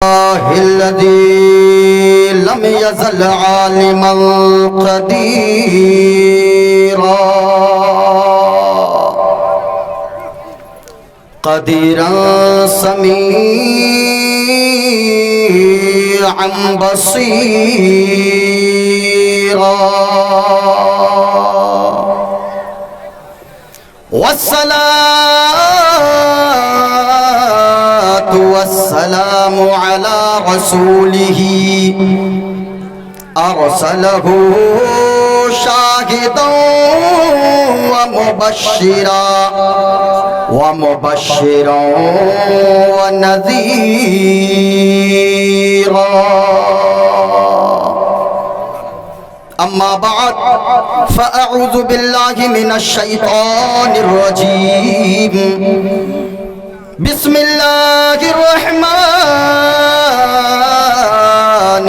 الذي لم يزل عالما قديرا سميعا بصيرا والصلاة والسلام على رسوله أرسله شاهدا ومبشرا ونذيرا. أما بعد فأعوذ بالله من الشيطان الرجيم. بسم الله الرحمن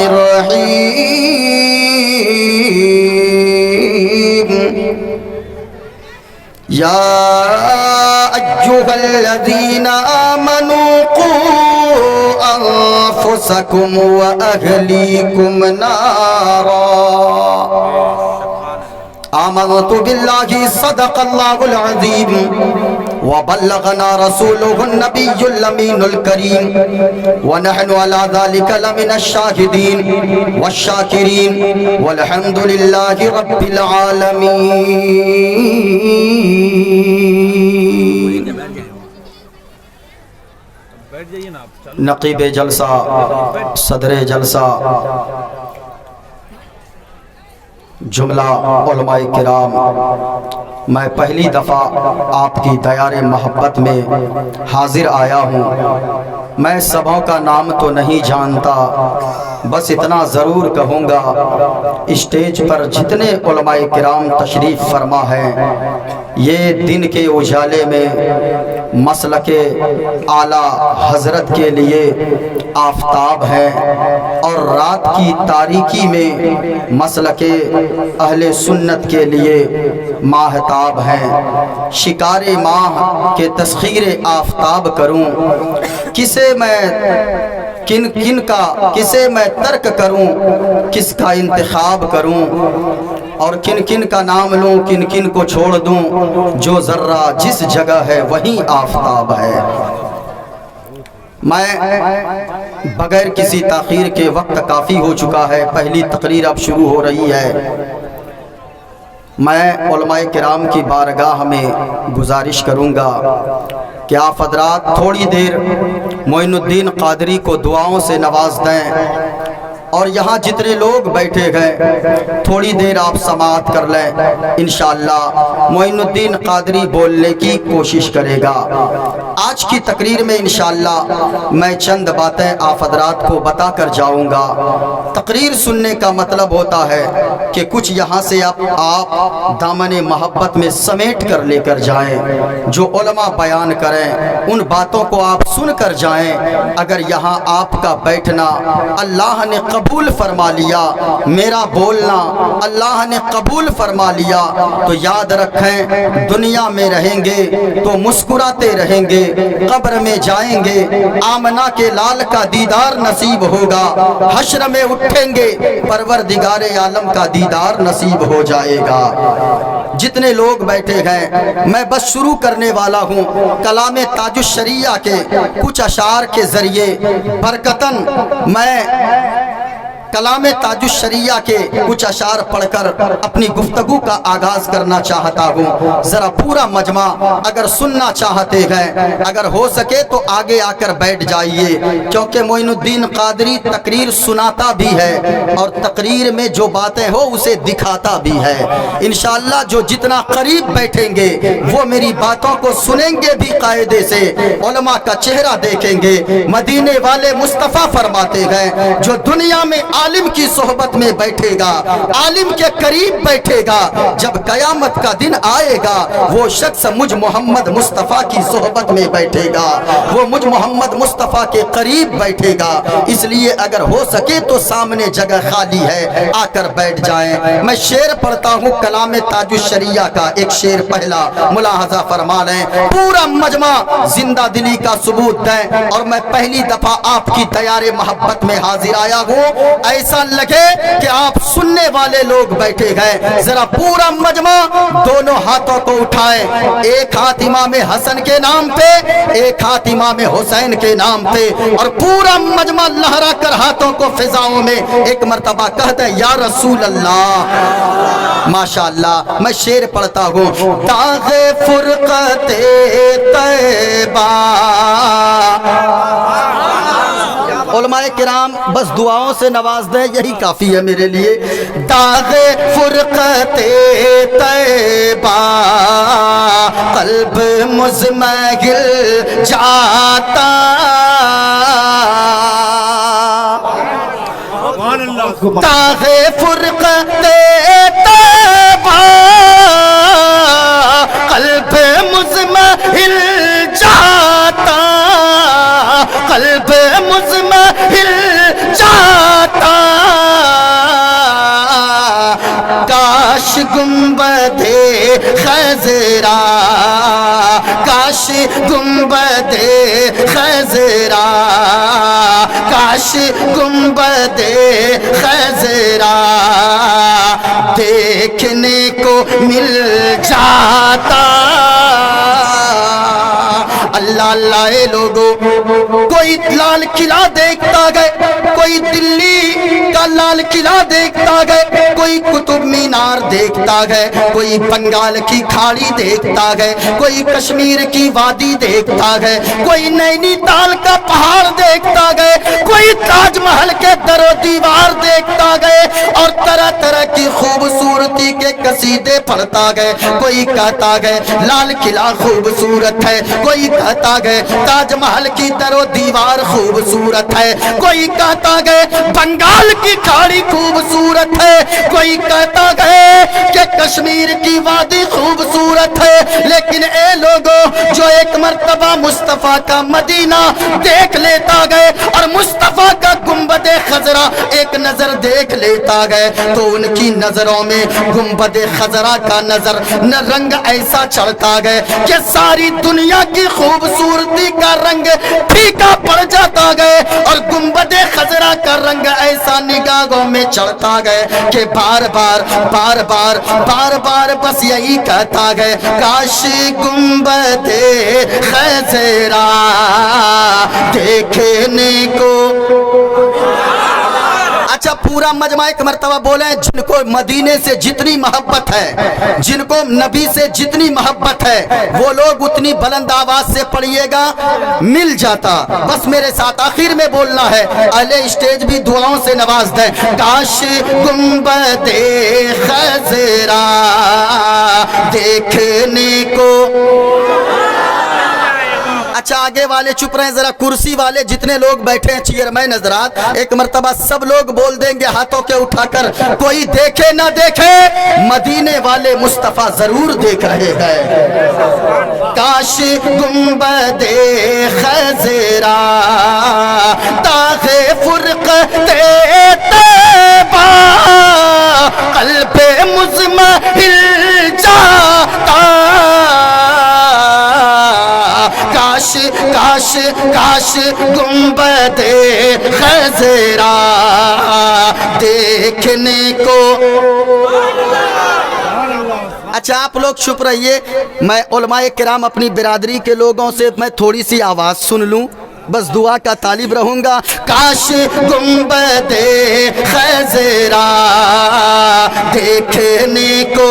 الرحيم. يا أيها الذين آمنوا قوا أنفسكم وأهليكم نارا. آمنت بالله صدق الله العظيم وبلغنا رسوله النبي الأمين الكريم ونحن على ذلك لمن الشاهدين والشاكرين والحمد لله رب العالمين. نقیب جلسہ، صدر جلسہ، جملہ علماء کرام، میں پہلی دفعہ آپ کی دیار محبت میں حاضر آیا ہوں. میں سبوں کا نام تو نہیں جانتا، بس اتنا ضرور کہوں گا اسٹیج پر جتنے علماء کرام تشریف فرما ہیں یہ دن کے اجالے میں مسلک اعلیٰ حضرت کے لیے آفتاب ہیں اور رات کی تاریکی میں مسلک اہل سنت کے لیے ماہتاب ہیں. شکار ماہ کے تسخیر آفتاب کروں، کسے میں ترک کروں، کس کا انتخاب کروں، اور کن کن کا نام لوں، کن کن کو چھوڑ دوں. جو ذرہ جس جگہ ہے وہیں آفتاب ہے. میں بغیر کسی تاخیر کے وقت کافی ہو چکا ہے، پہلی تقریر اب شروع ہو رہی ہے. میں علماء کرام کی بارگاہ میں گزارش کروں گا کہ آپ حضرات تھوڑی دیر معین الدین قادری کو دعاؤں سے نواز دیں، اور یہاں جتنے لوگ بیٹھے گئے تھوڑی دیر آپ سماعت کر لیں. انشاءاللہ معین الدین قادری بولنے کی کوشش کرے گا. آج کی تقریر میں انشاءاللہ میں چند باتیں آپ حضرات کو بتا کر جاؤں گا. تقریر سننے کا مطلب ہوتا ہے کہ کچھ یہاں سے آپ دامن محبت میں سمیٹ کر لے کر جائیں. جو علماء بیان کریں ان باتوں کو آپ سن کر جائیں. اگر یہاں آپ کا بیٹھنا اللہ نے قبول فرما لیا، میرا بولنا اللہ نے قبول فرما لیا، تو یاد رکھیں دنیا میں رہیں گے تو مسکراتے رہیں گے، قبر میں جائیں گے آمنہ کے لال کا دیدار نصیب ہوگا، حشر میں اٹھیں گے پروردگار عالم کا دیدار نصیب ہو جائے گا. جتنے لوگ بیٹھے ہیں میں بس شروع کرنے والا ہوں. کلام تاج الشریعہ کے کچھ اشعار کے ذریعے برکتاً میں کلام تاج الشریعہ کے کچھ اشعار پڑھ کر اپنی گفتگو کا آغاز کرنا چاہتا ہوں. ذرا پورا مجمع اگر سننا چاہتے ہیں، اگر ہو سکے تو آگے آ کر بیٹھ جائیے، کیونکہ معین الدین قادری تقریر سناتا بھی ہے اور تقریر میں جو باتیں ہو اسے دکھاتا بھی ہے. انشاءاللہ جو جتنا قریب بیٹھیں گے وہ میری باتوں کو سنیں گے بھی قاعدے سے، علماء کا چہرہ دیکھیں گے. مدینے والے مصطفیٰ فرماتے ہیں جو دنیا میں عالم کی صحبت میں بیٹھے گا، عالم کے قریب بیٹھے گا، جب قیامت کا دن آئے گا وہ شخص مجھ محمد مصطفیٰ کی صحبت میں بیٹھے گا، وہ مجھ محمد مصطفیٰ کے قریب بیٹھے گا۔ اس لیے اگر ہو سکے تو سامنے جگہ خالی ہے، آ کر بیٹھ جائیں۔ میں شعر پڑھتا ہوں کلام تاج الشریعہ کا، ایک شعر پہلا ملاحظہ فرما لیں، پورا مجمع زندہ دلی کا ثبوت دیں، اور میں پہلی دفعہ آپ کی دیار محبت میں حاضر آیا ہوں، ایسا لگے کہ آپ سننے والے لوگ بیٹھے گئے۔ ذرا پورا مجمع دونوں ہاتھوں کو اٹھائیں، ایک ہاتھ امام حسن کے نام پہ، ایک ہاتھ امام حسین کے نام پہ، اور پورا مجمع لہرا کر ہاتھوں کو فضاؤں میں ایک مرتبہ کہتے ہیں یا رسول اللہ۔ ماشاءاللہ میں شعر پڑھتا ہوں، داغ فرقت طیبہ، علماء کرام بس دعاؤں سے نواز دیں، یہی کافی ہے میرے لیے۔ داغ فرقت طیبہ قلب مزمحل جاتا، داغ فرقت طیبہ قلب مزمحل جاتا، قلب مزمحل جاتا، کاش گنبد خضرا، کاش گنبد خضرا، کاش گنبد خضرا دیکھنے کو مل جاتا۔ اللہ اللہ اے لوگو، کوئی لال قلعہ دیکھتا گئے، کوئی دلی کا لال قلعہ دیکھتا گئے، کوئی قطب مینار دیکھتا گئے، کوئی بنگال کی کھاڑی دیکھتا گئے، کوئی کشمیر کی وادی دیکھتا گئے، کوئی نینی تال کا پہاڑ دیکھتا گئے، کوئی تاج محل کے در و دیوار دیکھتا گئے، اور طرح طرح کی خوبصورتی کے قصیدے پڑھتا گئے۔ کوئی کہتا گئے لال قلعہ خوبصورت ہے، کوئی کہتا گئے تاج محل کی در و دیوار خوبصورت ہے، کوئی کہتا گئے بنگال کی کھاڑی خوبصورت ہے، کوئی کہتا گئے کہ کشمیر کی وادی خوبصورت ہے۔ لیکن اے لوگوں، جو ایک مرتبہ مصطفیٰ کا مدینہ دیکھ لیتا گئے اور مصطفیٰ کا گنبد خضرا ایک نظر دیکھ لیتا گئے، تو ان کی نظروں میں گنبد خضرا کا نظر رنگ ایسا چڑھتا گئے کہ ساری دنیا کی خوبصورتی کا رنگ پھیکا پڑ جاتا گئے، اور گنبد خضرا کا رنگ ایسا نگاہوں میں چڑھتا گئے کہ بار بار بار بار بار بار بس یہی کہتا گئے کاش گنبد خضرا دیکھنے کو۔ اچھا پورا مجمع ایک مرتبہ بولیں، جن کو مدینے سے جتنی محبت ہے، جن کو نبی سے جتنی محبت ہے، وہ لوگ اتنی بلند آواز سے پڑھیے گا مل جاتا۔ بس میرے ساتھ آخر میں بولنا ہے، اہل اسٹیج بھی دعاؤں سے نواز دیں، کاش گنبد خضرا دیکھنے کو۔ اچھا آگے والے چپ رہیں، ذرا کرسی والے جتنے لوگ بیٹھے ہیں چیئرمین حضرات ایک مرتبہ سب لوگ بول دیں گے ہاتھوں کے اٹھا کر، کوئی دیکھے نہ دیکھے مدینے والے مصطفیٰ ضرور دیکھ رہے ہیں۔ کاش گنبد خضرا داغ فرقت طیبہ قلب مزمحل جاتا، کاش کاش کاش گنبد خضرا دیکھنے کو۔ اچھا آپ لوگ چپ رہیے، میں علماء کرام اپنی برادری کے لوگوں سے میں تھوڑی سی آواز سن لوں، بس دعا کا طالب رہوں گا۔ کاش گنبد خضرا دیکھنے کو۔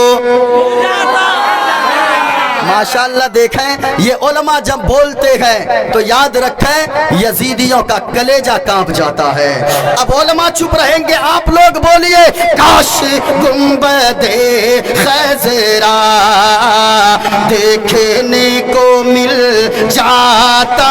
ماشاءاللہ دیکھیں یہ علماء جب بولتے ہیں تو یاد رکھیں یزیدیوں کا کلیجہ کانپ جاتا ہے۔ اب علماء چپ رہیں گے، آپ لوگ بولیے کاش گنبد خضرا دیکھنے کو مل جاتا۔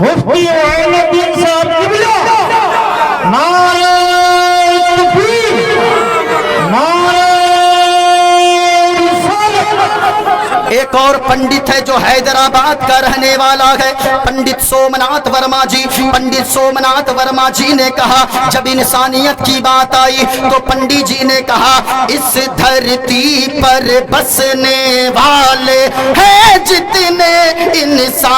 مفتی عین الدین صاحب قبلہ نعرہ تکبیر نعرہ رسالت۔ ایک اور پنڈت ہے جو حیدرآباد کا رہنے والا ہے، پنڈت سومناتھ ورما جی۔ پنڈت سومناتھ ورما جی نے کہا جب انسانیت کی بات آئی تو پنڈت جی نے کہا اس دھرتی پر بسنے والے ہیں جتنے انسان،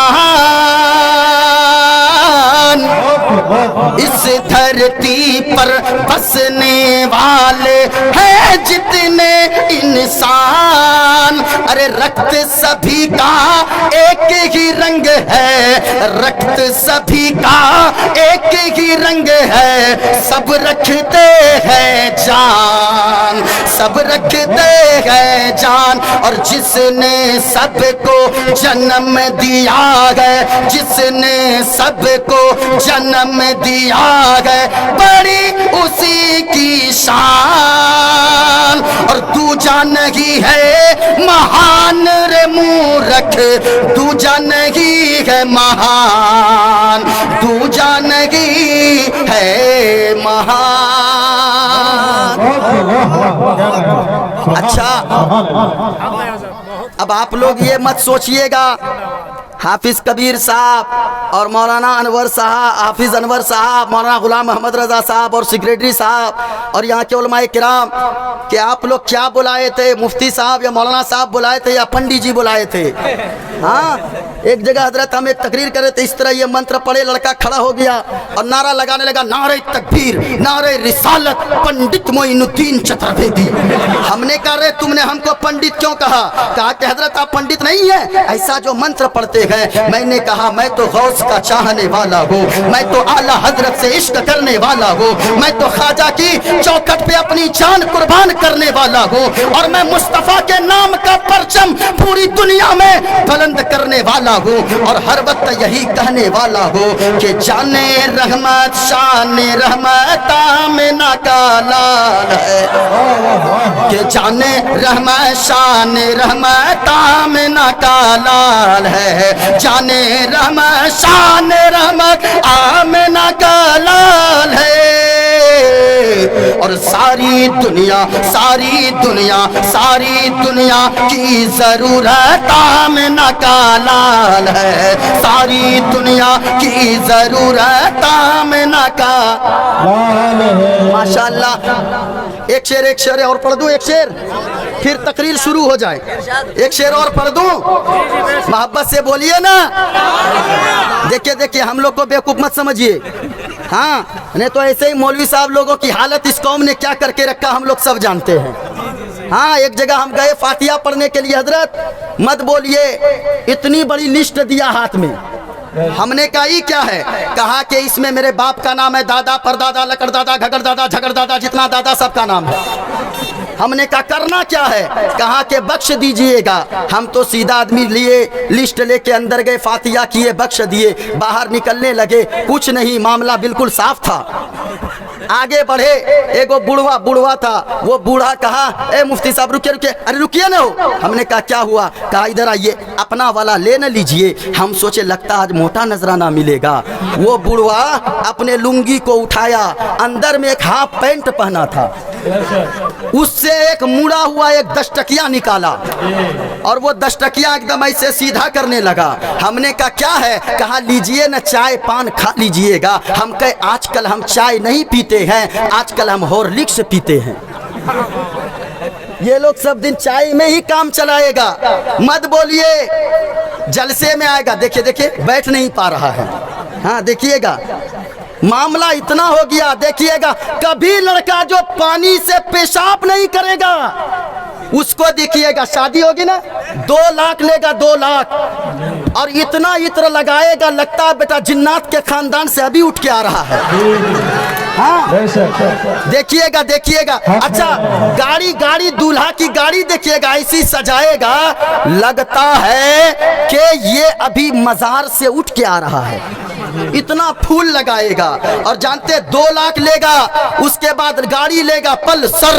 اس دھرتی پر بسنے والے ہیں جتنے انسان، ارے رکت سبھی کا ایک ہی رنگ ہے، رکت سبھی کا ایک ہی رنگ ہے، سب رکھتے ہیں جان، سب رکھتے ہیں جان، اور جس نے سب کو جنم دیا ہے، جس نے سب کو جنم دیا ہے، بڑی اسی کی شان، اور دوجا نہیں ہے مہان رے مورکھ، دوجا نہیں ہے مہان، دوجا نہیں ہے مہان۔ اچھا اب آپ لوگ یہ مت سوچئے گا حافظ کبیر صاحب اور مولانا انور صاحب، حافظ انور صاحب، مولانا غلام محمد رضا صاحب اور سیکریٹری صاحب اور یہاں کے علماء کرام کہ آپ لوگ کیا بلائے تھے، مفتی صاحب یا مولانا صاحب بلائے تھے یا پنڈت جی بلائے تھے؟ ہاں ایک جگہ حضرت ہم ایک تقریر کر رہے تھے، اس طرح یہ منتر پڑھے، لڑکا کھڑا ہو گیا اور نعرہ لگانے لگا نعرہ تکبیر، نعرہ رسالت، پنڈت معین الدین چترویدی۔ ہم نے کہا رہے تم نے ہم کو پنڈت کیوں کہا؟ کہا کہ حضرت آپ پنڈت نہیں ہیں، ایسا جو منتر پڑھتے ہیں۔ میں نے کہا میں تو غوث کا چاہنے والا ہوں، میں تو اعلیٰ حضرت سے عشق کرنے والا ہوں، میں تو خواجہ کی چوکھٹ پہ اپنی جان قربان کرنے والا ہوں، اور میں مصطفیٰ کے نام کا پرچم پوری دنیا میں بلند کرنے والا ہوں، اور ہر وقت یہی کہنے والا ہوں کہ جانے رحمت شان رحمت آمنہ کا لال ہے، کہ جانے رحمت شان رحمت آمنہ کا لال ہے، جانے رحمت شان رحمت آمنہ کا لال ہے، اور ساری دنیا ساری دنیا ساری دنیا کی ضرورت آمنہ کا لال ہے، ساری دنیا کی ضرورت آمنہ کا لال ہے۔ ماشاءاللہ ایک شعر اور پڑھ دوں، ایک شعر پھر تقریر شروع ہو جائے، ایک شعر اور پڑھ دوں، محبت سے بولیے نا۔ دیکھیے ہم لوگ کو بیوقوف مت سمجھیے، ہاں نہیں تو ایسے ہی مولوی صاحب لوگوں کی حالت اس قوم نے کیا کر کے رکھا ہم لوگ سب جانتے ہیں۔ ہاں ایک جگہ ہم گئے فاتحہ پڑھنے کے لیے، حضرت مت بولیے اتنی بڑی لسٹ دیا ہاتھ میں، ہم نے کہا یہ کیا ہے؟ کہا کہ اس میں میرے باپ کا نام ہے، دادا پردادا لکڑ دادا گھگڑ دادا جھگڑ دادا جتنا دادا سب کا نام ہے۔ ہم نے کہا کرنا کیا ہے؟ کہا کہ بخش دیجئے گا۔ ہم تو سیدھا آدمی لیے لسٹ لے کے اندر گئے، فاتحہ کیے، بخش دیے، باہر نکلنے لگے، کچھ نہیں، معاملہ بالکل صاف تھا۔ آگے بڑھے، ایک بوڑھوا تھا، وہ بوڑھا کہا اے مفتی صاحب رکیے، ارے رکیے نہ ہو۔ ہم نے کہا کیا ہوا؟ کہا ادھر آئیے، اپنا والا لے نہ لیجئے۔ ہم سوچے لگتا آج موٹا نذرانہ ملے گا۔ وہ بوڑھوا اپنے لنگی کو اٹھایا، اندر میں ایک ہاف پینٹ پہنا تھا، اس سے ایک مڑا ہوا ایک 10 ٹکیا نکالا، اور وہ 10 ٹکیا ایک دم ایسے سیدھا کرنے لگا۔ ہم نے کہا کیا ہے؟ کہا لیجئے نہ چائے پان کھا لیجئے گا۔ ہم کہے آج کل ہم چائے نہیں پیتے ہیں، آج کل ہم ہارلکس پیتے ہیں۔ یہ لوگ سب دن چائے میں ہی کام چلائے گا، مت بولیے جلسے میں آئے گا۔ دیکھیے بیٹھ نہیں پا رہا ہے، ہاں دیکھیے گا معاملہ اتنا ہو گیا۔ دیکھیے گا کبھی لڑکا جو پانی سے پیشاب نہیں کرے گا اس کو دیکھیے گا شادی ہوگی نا 2 لاکھ لے گا، 2 لاکھ، اور اتنا عطر لگائے گا لگتا ہے بیٹا جنات کے خاندان سے ابھی اٹھ کے آ رہا ہے۔ ہاں دیکھیے گا۔ اچھا گاڑی دولہا کی گاڑی دیکھیے گا ایسی سجائے گا لگتا ہے کہ یہ ابھی مزار سے اٹھ کے آ رہا ہے، اتنا پھول لگائے گا۔ اور جانتے 2 لاکھ لے گا، اس کے بعد گاڑی لے گا پلسر،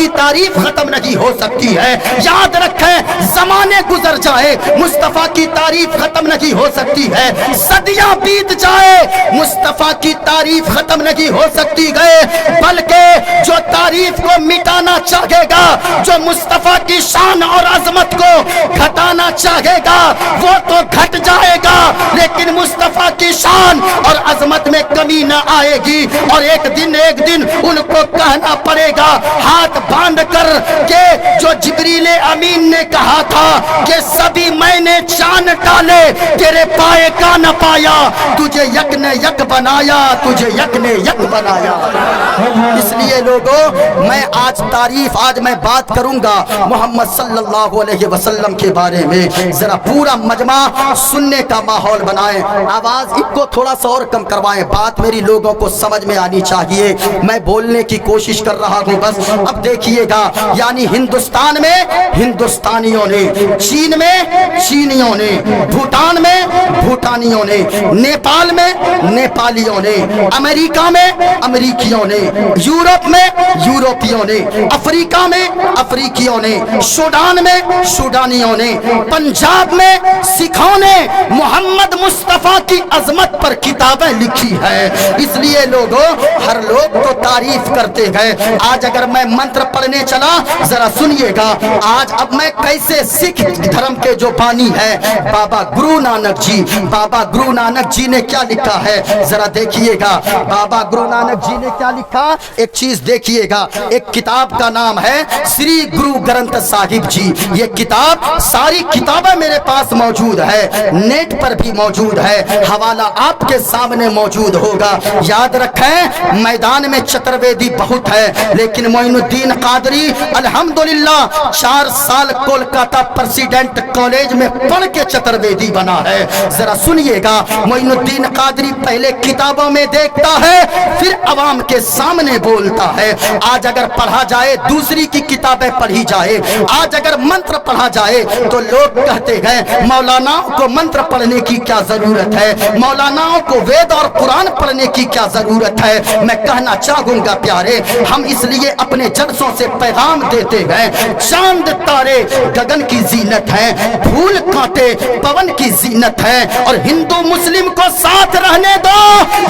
کی تعریف ختم نہیں ہو سکتی ہے. یاد رکھیں زمانے گزر جائے مصطفیٰ کی تعریف ختم نہیں ہو سکتی ہے. صدیاں بیت جائے مصطفیٰ کی تعریف ختم نہیں ہو سکتی گئے، بلکہ جو تعریف کو مٹانا چاہے گا، جو مصطفیٰ کی شان اور عظمت کو گھٹانا چاہے گا وہ تو گھٹ جائے گا، لیکن مصطفیٰ کی شان اور عظمت میں کمی نہ آئے گی. اور ایک دن ان کو کہنا پڑے گا ہاتھ باندھ کر کہ جو جبریل امین نے کہا تھا کہ سبھی میں نے چاند ڈالے تیرے پائے کا نہ پایا، تجھے یک نے یک بنایا، تجھے یک نے یک بنایا. اس لیے لوگوں میں آج میں بات کروں گا محمد صلی اللہ علیہ وسلم کے بارے میں. ذرا پورا مجمع سننے کا ماحول بنائیں، آواز ایک کو تھوڑا سا اور کم کروائیں، بات میری لوگوں کو سمجھ میں آنی چاہیے. میں بولنے کی کوشش کر رہا ہوں بس. اب دیکھیے گا یعنی ہندوستان میں ہندوستانیوں نے، چین میں چینیوں نے، بھوٹان میں بھوٹانیوں نے، نیپال میں نیپالیوں نے، امریکہ میں امریکیوں نے، یورپ میں یورپیوں نے، افریقہ میں افریقیوں نے، سوڈان میں سوڈانیوں نے، پنجاب میں سکھوں نے محمد مصطفیٰ کی عظمت پر کتابیں لکھی ہے. اس لیے لوگوں ہر لوگ تو تعریف کرتے ہیں. آج اگر میں منتر پڑھنے چلا ذرا سنیے گا آج اب میں کیسے سکھ دھرم کے جو بانی ہے بابا گرو نانک جی، بابا گرو نانک جی نے کیا لکھا ہے ذرا دیکھیے گا. بابا گرو نانک جی نے کیا لکھا ایک چیز دیکھیے گا. ایک کتاب کا نام ہے سری گرو گرنتھ صاحب جی. یہ کتاب ساری کتابیں میرے پاس موجود ہے، نیٹ پر بھی موجود ہے، حوالہ آپ کے سامنے موجود ہوگا. یاد رکھیں میدان میں چترویدی بہت ہے لیکن معین الدین قادری الحمدللہ 4 سال کولکاتہ پریزیڈنٹ کالج میں پڑھ کے چترویدی بنا ہے. ذرا سنیے گا معین الدین قادری پہلے کتابوں میں دیکھتا ہے پھر عوام کے سامنے بولتا ہے. آج اگر پڑھا جائے دوسری کی کتابیں پڑھی جائے، آج اگر منتر پڑھا جائے تو لوگ کہتے ہیں مولانا کو منتر پڑھنے کی کیا ضرورت ہے، مولانا کو وید اور قرآن پڑھنے کی کیا ضرورت ہے. میں کہنا چاہوں گا پیارے ہم اس لیے اپنے جلسوں سے پیغام دیتے ہیں چاند تارے گگن کی زینت ہے، پھول کانٹے پون کی زینت ہے، اور ہندو مسلم کو ساتھ رہنے دو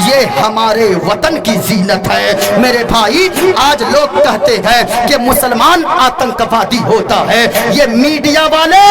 یہ ہمارے وطن کی زینت ہے. میرے بھائی آج لوگ کہتے ہیں کہ مسلمان آتنکوادی ہوتا ہے، یہ میڈیا والے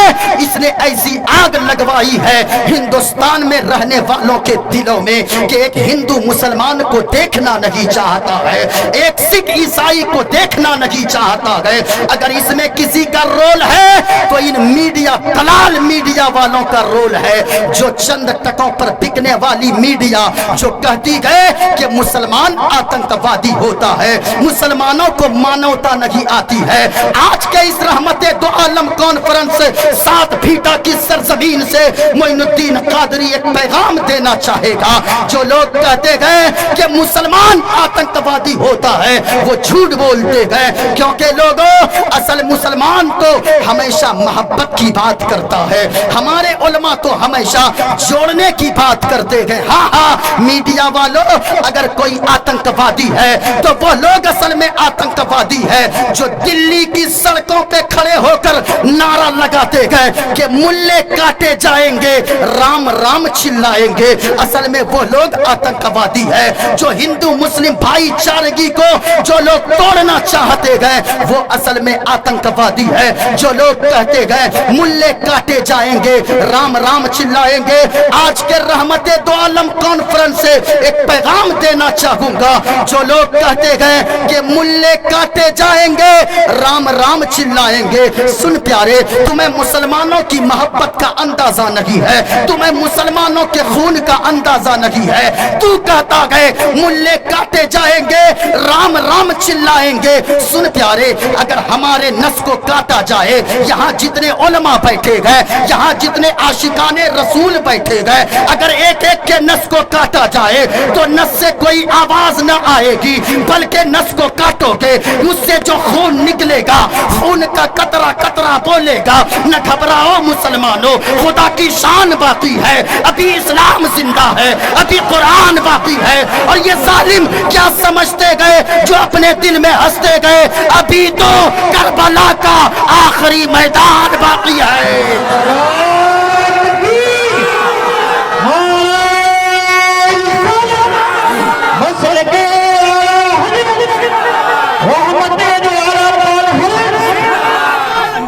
اس نے ایسی آگ لگوائی ہے ہندوستان میں رہنے والوں کے دلوں میں کہ ایک ہندو مسلمان کو دیکھنا نہیں چاہتا ہے، ایک سکھ عیسائی کو دیکھنا نہیں چاہتا ہے. اگر اس میں کسی کا رول ہے تو ان میڈیا دلال میڈیا والوں کا رول ہے، جو چند ٹکوں پر بکنے والی میڈیا جو کہتی ہے کہ مسلمان آتنکوادی ہوتا ہے، مسلمانوں کو مانوتا نہیں آتی ہے. آج کے اس رحمت دو عالم کانفرنس 7 بھیٹا کی سرزمین سے معین الدین قادری ایک پیغام دینا چاہے گا. جو لوگ کہتے ہیں کہ مسلمان آتنکوادی ہوتا ہے وہ جھوٹ بولتے ہیں، کیونکہ لوگوں اصل مسلمان تو ہمیشہ محبت کی بات کرتا ہے. ہمارے علماء تو ہمیشہ جوڑنے کی بات کرتے ہیں. ہاں میڈیا والوں اگر کوئی آتنکوادی ہے تو وہ لوگ اصل میں آتنکوادی ہے جو دلی کی سڑکوں پہ کھڑے ہو کر نعرہ لگاتے ہیں کہ ملے کاٹے جائیں گے، رام رام چلائیں گے. اصل میں وہ لوگ آتنکوادی ہے جو ہندو مسلم بھائی چارگی کو جو لوگ توڑنا چاہتے گئے وہ اصل میں آتنکوادی ہے. جو لوگ کہتے گئے ملے کاٹے جائیں گے، رام رام چلائیں گے. آج کے رحمت دو عالم کانفرنس سے ایک پیغام دینا چاہوں گا. جو لوگ کہتے گئے کہ ملے کاٹے جائیں گے، رام رام چلائیں گے. سن پیارے تمہیں مسلمانوں کی محبت کا اندازہ نہیں ہے، تمہیں مسلمانوں کے خون کا اندازہ نہیں ہے. تو کہتا گئے ملے کاٹے جائیں گے، رام رام چلائیں گے. سن پیارے اگر ہمارے نس کو کاٹا جائے، یہاں جتنے علماء بیٹھے گئے، یہاں جتنے عاشقان رسول بیٹھے گئے، اگر ایک ایک کے نس کو کاٹا جائے تو نس سے کوئی آواز نہ آئے گی، بلکہ نس کو کاٹو گے اس سے جو خون نکلے گا، خون کا قطرہ قطرہ بولے گا۔ نہ گھبراؤ مسلمانوں، خدا کی شان باقی ہے، ابھی اسلام زندہ ہے، ابھی قرآن باقی ہے۔ اور یہ ظالم کیا سمجھتے گئے جو اپنے دل میں ہنستے گئے، ابھی تو کربلا کا آخری میدان باقی ہے۔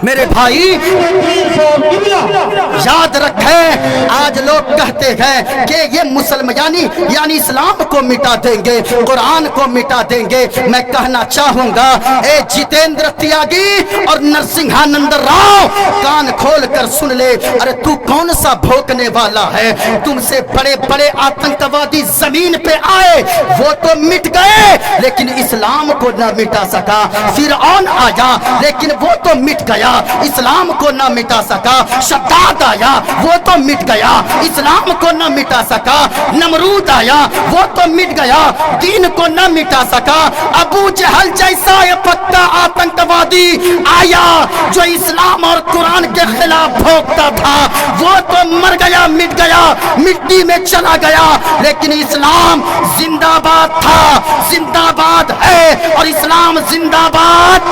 میرے بھائی یاد رکھیں، آج لوگ کہتے ہیں کہ یہ مسلمان یعنی اسلام کو مٹا دیں گے، قرآن کو مٹا دیں گے۔ میں کہنا چاہوں گا، اے جتیندر تیاگی اور نرسنگھانند راؤ، کان کھول کر سن لے۔ ارے تو کون سا بھوکنے والا ہے؟ تم سے بڑے بڑے آتنکوادی زمین پہ آئے، وہ تو مٹ گئے لیکن اسلام کو نہ مٹا سکا۔ فرعون آیا لیکن وہ تو مٹ گیا، اسلام کو نہ مٹا سکا۔ شداد آیا، وہ تو مٹ گیا، اسلام کو نہ مٹا سکا۔ نمرود آیا، وہ تو مٹ گیا، دین کو نہ مٹا سکا۔ ابو جہل جیسا یہ پکا آتنکوادی آیا جو اسلام اور قرآن کے خلاف بھوکتا تھا، وہ تو مر گیا، مٹ گیا، مٹی میں چلا گیا، لیکن اسلام زندہ باد تھا، زندہ باد ہے، اور اسلام زندہ باد۔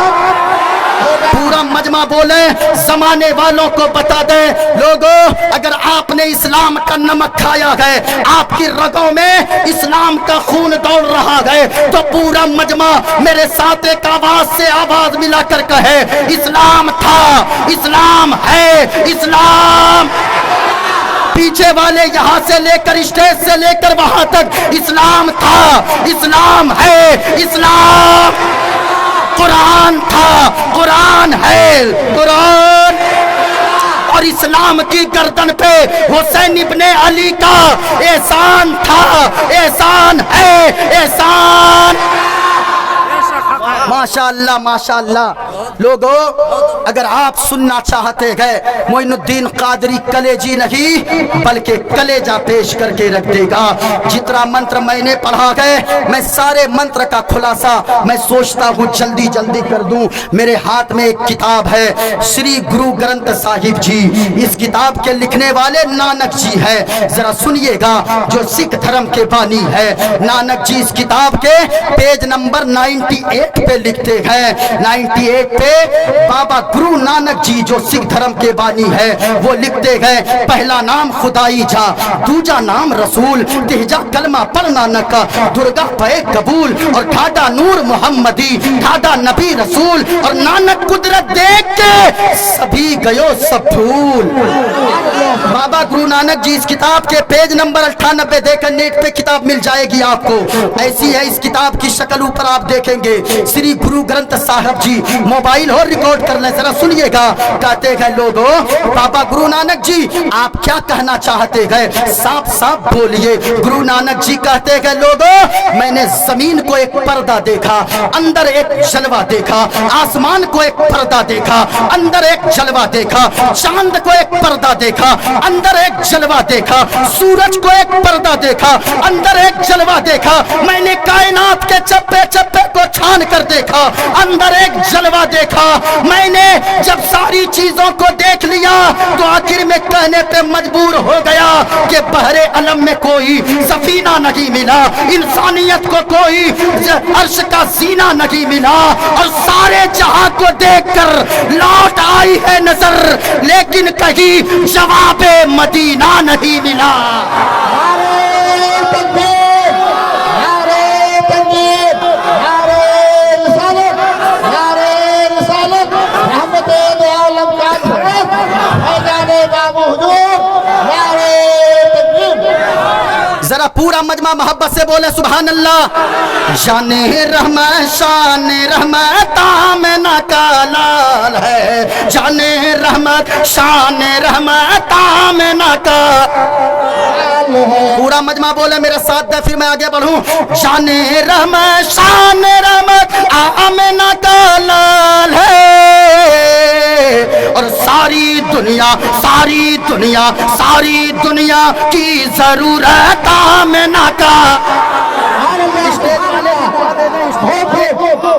پورا مجمع بولے، زمانے والوں کو بتا دے، لوگوں اگر آپ نے اسلام کا نمک کھایا ہے، آپ کی رگوں میں اسلام کا خون دوڑ رہا ہے، تو پورا مجمع میرے ساتھ ایک آواز سے آواز ملا کر کہے، اسلام تھا، اسلام ہے، اسلام۔ پیچھے والے یہاں سے لے کر اسٹیج سے لے کر وہاں تک، اسلام تھا، اسلام ہے، اسلام۔ قرآن تھا، قرآن ہے، قرآن۔ اور اسلام کی گردن پہ حسین ابن علی کا احسان تھا، احسان ہے، احسان۔ ماشاءاللہ ماشاءاللہ۔ لوگوں اگر آپ سننا چاہتے ہیں، معین الدین قادری کلیجی نہیں بلکہ کلیجہ پیش کر کے رکھ دے گا۔ جتنا منتر میں نے پڑھا ہے، میں سارے منتر کا خلاصہ میں سوچتا ہوں جلدی جلدی کر دوں۔ میرے ہاتھ میں ایک کتاب ہے، شری گرو گرنتھ صاحب جی، اس کتاب کے لکھنے والے نانک جی ہے۔ ذرا سنیے گا، جو سکھ دھرم کے بانی ہے نانک جی، اس کتاب کے پیج نمبر 98 پہ لکھتے ہیں، 98 پہ بابا گرو نانک جی جو سکھ دھرم کے بانی ہے وہ لکھتے ہیں، پہلا نام خدائی جا، دوجا نام رسول، تہجا کلمہ پڑھ نانک، درگا پے قبول، اور ٹھاڈا نور محمدی، ٹھاڈا نبی رسول، اور نانک قدرت دیکھ کے سبھی گیو سب بھول۔ بابا گرو نانک جی اس کتاب کے پیج نمبر 98 دیکھ کر نیٹ پہ کتاب مل جائے گی آپ کو، ایسی ہے اس کتاب کی شکل، اوپر آپ دیکھیں گے شری گرو گرنتھ صاحب جی، موبائل ہو ریکارڈ کر لیں، ذرا سنیے گا۔ کہتے ہیں لوگوں، بابا گرو نانک جی آپ کیا کہنا چاہتے ہیں؟ صاف صاف بولیے۔ گرو نانک جی کہتے ہیں لوگوں، میں نے زمین کو ایک پردہ دیکھا، اندر ایک جلوہ دیکھا، آسمان کو ایک پردہ دیکھا، اندر ایک جلوہ دیکھا، چاند کو ایک پردہ دیکھا، اندر ایک جلوہ دیکھا، سورج کو ایک پردہ دیکھا، اندر ایک جلوہ دیکھا، میں نے کائنات کے چپے چپے کو چھان کر دیکھا، اندر ایک جلوہ دیکھا۔ میں نے جب ساری چیزوں کو دیکھ لیا تو آخر میں کہنے پہ مجبور ہو گیا کہ بحر علم میں کوئی سفینہ نہیں ملا، انسانیت کو کوئی عرش کا زینہ نہیں ملا، اور سارے جہاں کو دیکھ کر لوٹ آئی ہے نظر، لیکن کہیں جواب مدینہ نہیں ملا۔ ذرا پورا مجمع محبت سے بولے سبحان اللہ۔ شان رحمت، شان رحمت آمنہ کا لال ہے، شان رحمت، شان رحمت آمنہ کا۔ پورا مجمع بولے میرے ساتھ دے، پھر میں آگے بڑھوں۔ شان رحمت، شان رحمت آمنہ کا لال ہے، اور ساری دنیا، ساری دنیا، ساری دنیا کی ضرورت آمنہ کا۔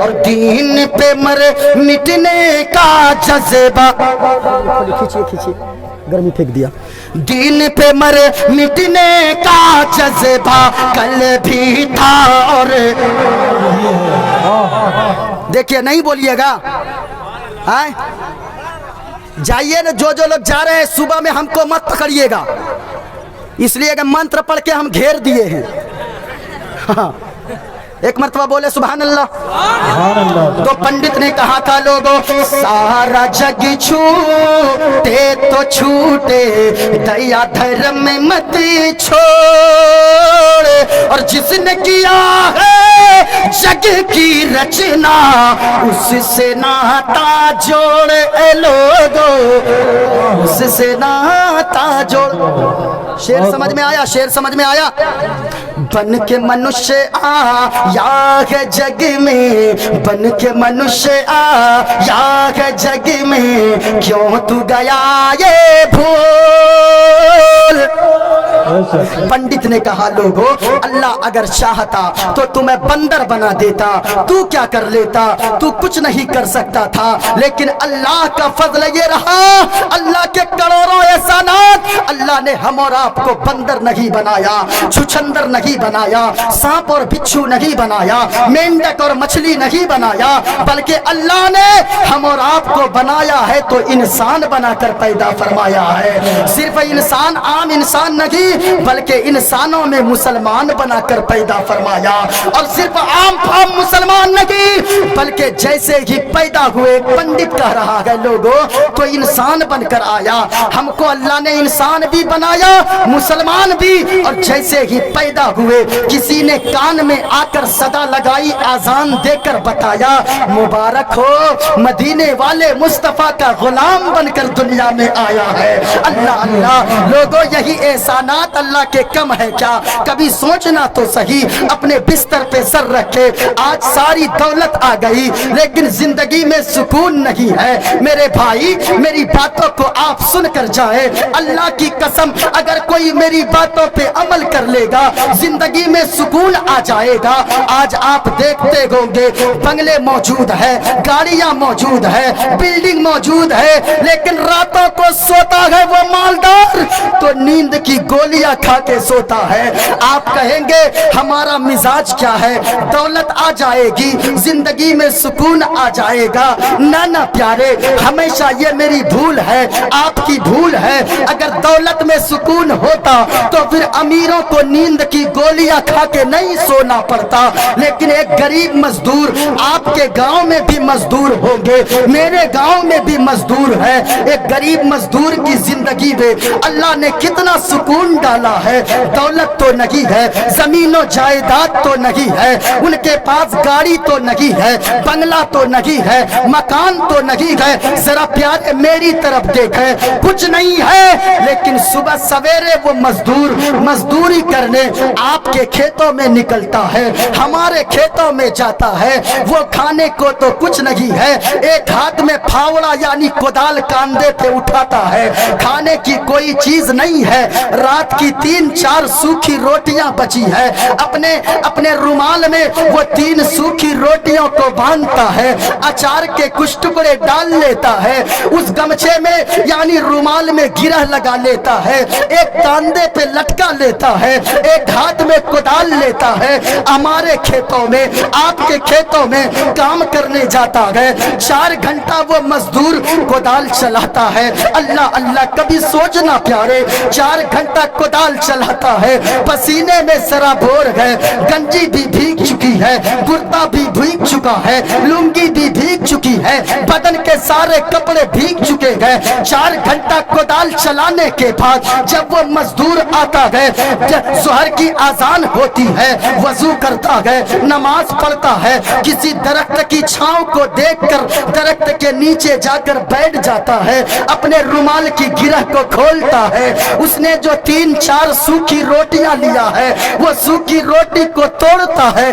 اور دین پہ مر مٹنے کا جذبہ، کھیچیے کھیچیے گرمی پھینک دیا، دین پہ مر مٹنے کا جذبہ کل بھی تھا اور دیکھیے نہیں بولیے گا، جائیے نا، جو لوگ جا رہے ہیں صبح میں ہم کو مت پکڑیے گا، اس لیے کہ منتر پڑھ کے ہم گھیر دیے ہیں۔ ایک مرتبہ بولے سبحان اللہ۔ تو پنڈت نے کہا تھا لوگوں، سارا جگ چھوٹے تو چھوٹے، دیا دھرم میں مت چھوڑ، اور جس نے کیا ہے جگ کی رچنا اس سے ناتا جوڑ، اے لوگوں اس سے ناتا جوڑ۔ شعر سمجھ میں آیا؟ شعر سمجھ میں آیا؟ بن کے منشیہ آیا ہے جگ میں، بن کے منشیہ آیا ہے جگ میں، کیوں تو گیا یہ بھول؟ پنڈت نے کہا لوگوں، اللہ اگر چاہتا تو تمہیں بندر بنا دیتا، تو کیا کر لیتا؟ تو کچھ نہیں کر سکتا تھا، لیکن اللہ کا فضل یہ رہا، اللہ کے کروڑوں احسانات، اللہ نے ہم اور آپ کو بندر نہیں بنایا، چھچندر نہیں بنایا، سانپ اور بچھو نہیں بنایا، مینڈک اور مچھلی نہیں بنایا، بلکہ اللہ نے ہم اور آپ کو بنایا ہے تو انسان بنا کر پیدا فرمایا ہے۔ صرف انسان عام انسان نہیں بلکہ انسانوں میں مسلمان بنا کر پیدا فرمایا، اور صرف عام مسلمان نہیں بلکہ جیسے ہی پیدا ہوئے، پنڈت کہہ رہا ہے لوگوں، تو انسان بن کر آیا۔ ہم کو اللہ نے انسان بھی بنایا، مسلمان بھی، اور جیسے ہی پیدا ہوئے کسی نے کان میں آ کر صدا لگائی، آذان دے کر بتایا، مبارک ہو مدینے والے مصطفیٰ کا غلام بن کر دنیا میں آیا ہے۔ اللہ اللہ لوگوں، یہی احسانات اللہ کے کم ہے کیا؟ کبھی سوچنا تو صحیح، اپنے بستر پہ سر رکھے، آج ساری دولت آ گئی لیکن زندگی میں سکون نہیں ہے۔ میرے بھائی میری باتوں کو آپ سن کر جائے، اللہ کی قسم اگر کوئی میری باتوں پہ عمل کر لے گا زندگی میں سکون آ جائے گا۔ آج آپ دیکھتے ہوں گے بنگلے موجود ہے، گاڑیاں موجود ہے، بلڈنگ موجود ہے، لیکن راتوں کو سوتا ہے وہ مالدار تو نیند کی گولیاں کھا کے سوتا ہے۔ آپ کہیں گے ہمارا مزاج کیا ہے؟ دولت آ جائے گی زندگی میں سکون آ جائے گا؟ نہ پیارے، ہمیشہ یہ میری بھول ہے، آپ کی بھول ہے۔ اگر دولت میں سکون ہوتا تو پھر امیروں کو نیند کی گولیاں کھا کے نہیں سونا پڑتا، لیکن ایک غریب مزدور، آپ کے گاؤں میں بھی مزدور ہوں گے، میرے گاؤں میں بھی مزدور ہے، ایک غریب مزدور کی زندگی میں اللہ نے کتنا سکون ڈالا ہے۔ دولت تو نہیں ہے، زمین و جائیداد تو نہیں ہے، ان کے پاس گاڑی تو نہیں ہے، بنگلہ تو نہیں ہے، مکان تو نہیں ہے، ذرا پیارے میری طرف دیکھیں، کچھ نہیں ہے، لیکن صبح سویرے وہ مزدوری کرنے آپ کے کھیتوں میں نکلتا ہے، ہمارے کھیتوں میں جاتا ہے، وہ کھانے کو تو کچھ نہیں ہے، ایک ہاتھ میں پھاوڑا یعنی کدال کاندھے پہ اٹھاتا ہے، کھانے کی کوئی چیز نہیں ہے، رات کی 3-4 سوکھی روٹیاں بچی ہے، اپنے رومال میں وہ 3 سوکھی روٹیوں کو باندھتا ہے، اچار کے کچھ ٹکڑے ڈال لیتا ہے، اس گمچھے میں یعنی رومال میں گرہ لگا لیتا ہے، ایک کاندھے پہ لٹکا لیتا ہے، ایک ہاتھ میں کدال لیتا ہے۔ ہمارے کھیتوں میں، آپ کے کھیتوں میں کام کرنے جاتا ہے، 4 گھنٹہ وہ مزدور کدال چلاتا ہے۔ اللہ اللہ کبھی سوچنا پیارے، 4 گھنٹہ کدال چلاتا ہے، پسینے میں سرابور ہے، گنجی بھی بھیگ چکی ہے، کرتا بھی بھیگ چکا ہے، لنگی بھی بھیگ چکی ہے، بدن کے سارے کپڑے بھیگ چکے ہیں۔ 4 گھنٹہ کدال چلانے کے بعد جب وہ مزدور آتا ہے، ظہر کی اذان ہوتی ہے، وضو کرتا ہے، نماز پڑھتا ہے، کسی درخت کی چھاؤں کو دیکھ کر درخت کے نیچے جا کر بیٹھ جاتا ہے، اپنے رومال کی گرہ کو کھولتا ہے، اس نے جو 3-4 سوکھی روٹیاں لیا ہے وہ سوکھی روٹی کو توڑتا ہے،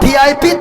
VIP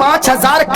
5000